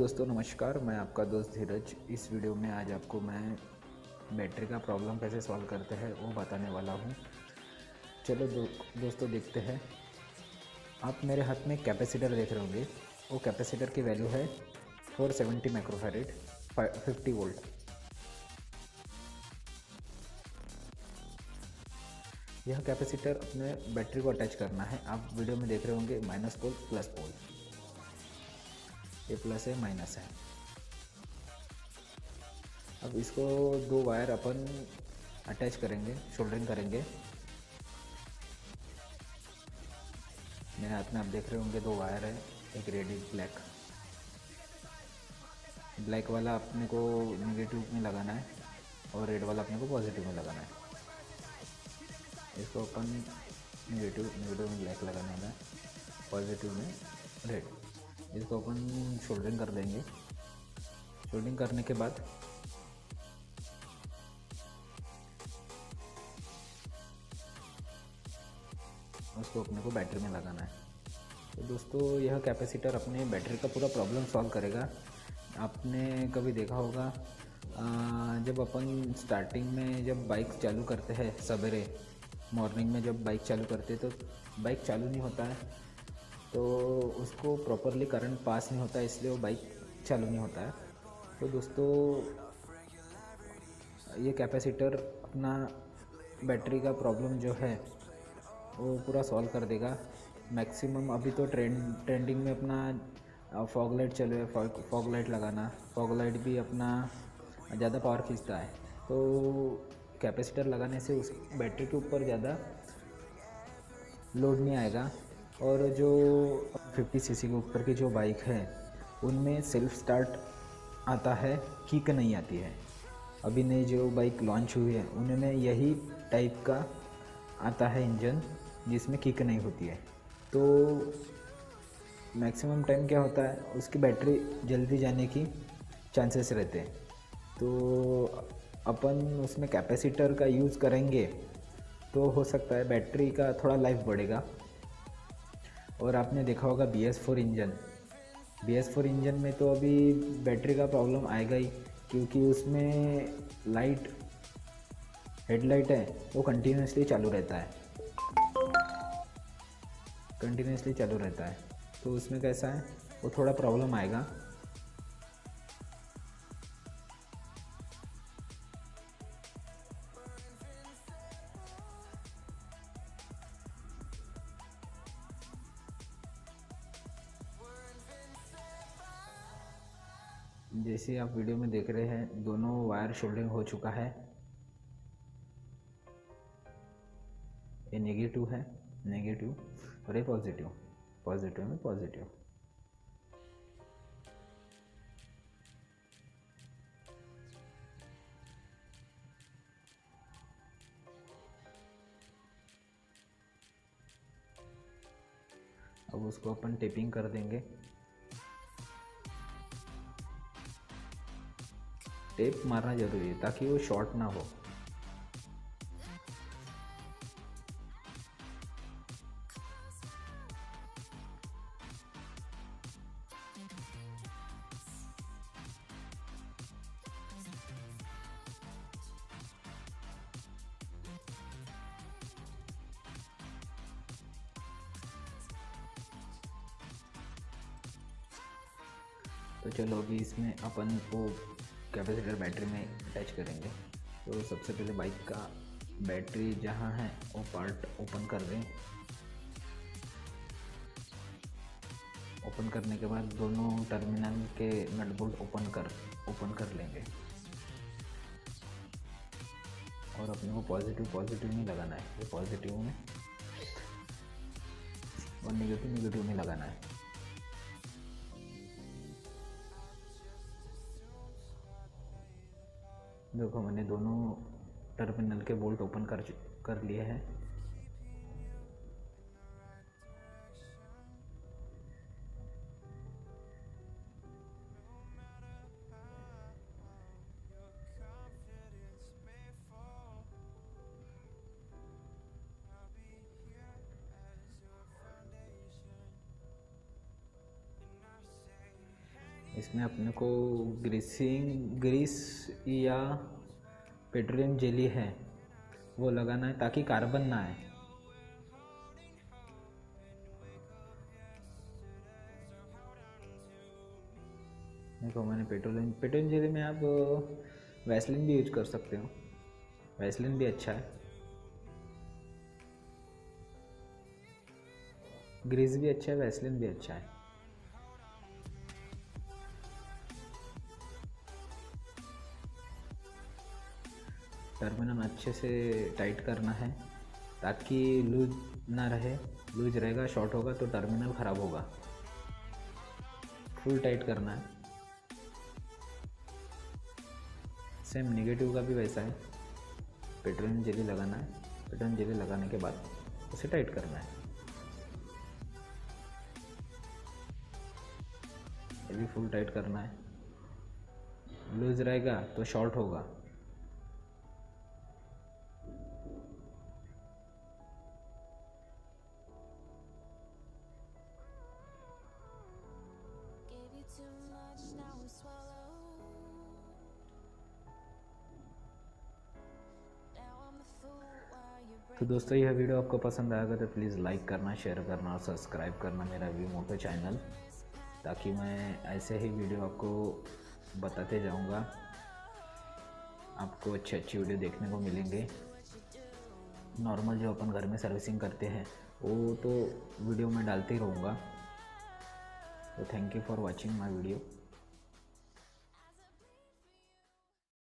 दोस्तों नमस्कार, मैं आपका दोस्त धीरज। इस वीडियो में आज आपको मैं बैटरी का प्रॉब्लम कैसे सॉल्व करते हैं वो बताने वाला हूँ। चलो दोस्तों देखते हैं। आप मेरे हाथ में कैपेसिटर देख रहे होंगे। वो कैपेसिटर की वैल्यू है 470 माइक्रोफैरेड 50 वोल्ट। यह कैपेसिटर अपने बैटरी को अटैच करना है। आप वीडियो में देख रहे होंगे माइनस पोल प्लस पोल, ये प्लस है माइनस है। अब इसको दो वायर अपन अटैच करेंगे, सोल्डरिंग करेंगे। मेरे हाथ में आप देख रहे होंगे दो वायर है, एक रेड एक ब्लैक। ब्लैक वाला अपने को नेगेटिव में लगाना है और रेड वाला अपने को पॉजिटिव में लगाना है। इसको अपन नेगेटिव में ब्लैक लगाने वाला है, पॉजिटिव में रेड। इसको अपन सोल्डरिंग कर देंगे। सोल्डरिंग करने के बाद उसको अपने को बैटरी में लगाना है। तो दोस्तों यह कैपेसिटर अपने बैटरी का पूरा प्रॉब्लम सॉल्व करेगा। आपने कभी देखा होगा जब अपन स्टार्टिंग में जब बाइक चालू करते हैं, सवेरे मॉर्निंग में जब बाइक चालू करते हैं तो बाइक चालू नहीं होता है, तो उसको प्रॉपरली करंट पास नहीं होता है, इसलिए वो बाइक चालू नहीं होता है। तो दोस्तों ये कैपेसिटर अपना बैटरी का प्रॉब्लम जो है वो पूरा सॉल्व कर देगा मैक्सिमम। अभी तो ट्रेंडिंग में अपना फॉग लाइट चलो है, फॉग लाइट लगाना। फॉग लाइट भी अपना ज़्यादा पावर खींचता है, तो कैपेसिटर लगाने से उस बैटरी के ऊपर ज़्यादा लोड नहीं आएगा। और जो 50 सीसी के ऊपर की जो बाइक है उनमें सेल्फ स्टार्ट आता है, किक नहीं आती है। अभी नई जो बाइक लॉन्च हुई है उनमें यही टाइप का आता है इंजन, जिसमें किक नहीं होती है। तो मैक्सिमम टाइम क्या होता है, उसकी बैटरी जल्दी जाने की चांसेस रहते हैं। तो अपन उसमें कैपेसिटर का यूज़ करेंगे तो हो सकता है बैटरी का थोड़ा लाइफ बढ़ेगा। और आपने देखा होगा BS4 इंजन में तो अभी बैटरी का प्रॉब्लम आएगा ही, क्योंकि उसमें हेडलाइट है वो कंटिन्यूसली चालू रहता है। तो उसमें कैसा है, वो थोड़ा प्रॉब्लम आएगा। जैसे आप वीडियो में देख रहे हैं, दोनों वायर सोल्डरिंग हो चुका है। ये नेगेटिव है, नेगेटिव, और ये पॉजिटिव, पॉजिटिव में पॉजिटिव। अब उसको अपन टेपिंग कर देंगे। टेप मारना जरूरी है ताकि वो शॉर्ट ना हो। तो चलो अभी इसमें अपन को कैपेसिटर बैटरी में अटैच करेंगे। तो सबसे पहले बाइक का बैटरी जहाँ है वो पार्ट ओपन कर दें। ओपन करने के बाद दोनों टर्मिनल के नट बोल्ट ओपन कर लेंगे। और अपने को पॉजिटिव में लगाना है, ये पॉजिटिव में, और नेगेटिव में लगाना है। देखो मैंने दोनों टर्मिनल के बोल्ट ओपन कर लिए हैं। इसमें अपने को ग्रीस या पेट्रोलियम जेली है वो लगाना है ताकि कार्बन ना आए। देखो मैंने पेट्रोलियम जेली में आप वैसलीन भी यूज कर सकते हो, वैसलीन भी अच्छा है, ग्रीस भी अच्छा है, वैसलीन भी अच्छा है। टर्मिनल अच्छे से टाइट करना है ताकि लूज ना रहे, लूज रहेगा शॉर्ट होगा तो टर्मिनल ख़राब होगा। फुल टाइट करना है। सेम नेगेटिव का भी वैसा है, पेट्रोलियम जेली लगाना है, पेट्रोलियम जेली लगाने के बाद उसे टाइट करना है। ये भी फुल टाइट करना है, लूज रहेगा तो शॉर्ट होगा। तो दोस्तों यह वीडियो आपको पसंद आएगा तो प्लीज़ लाइक करना, शेयर करना और सब्सक्राइब करना मेरा वी मोटो चैनल, ताकि मैं ऐसे ही वीडियो आपको बताते जाऊंगा। आपको अच्छी अच्छी वीडियो देखने को मिलेंगे। नॉर्मल जो अपन घर में सर्विसिंग करते हैं वो तो वीडियो में डालते ही रहूँगा। तो thank you for watching my video.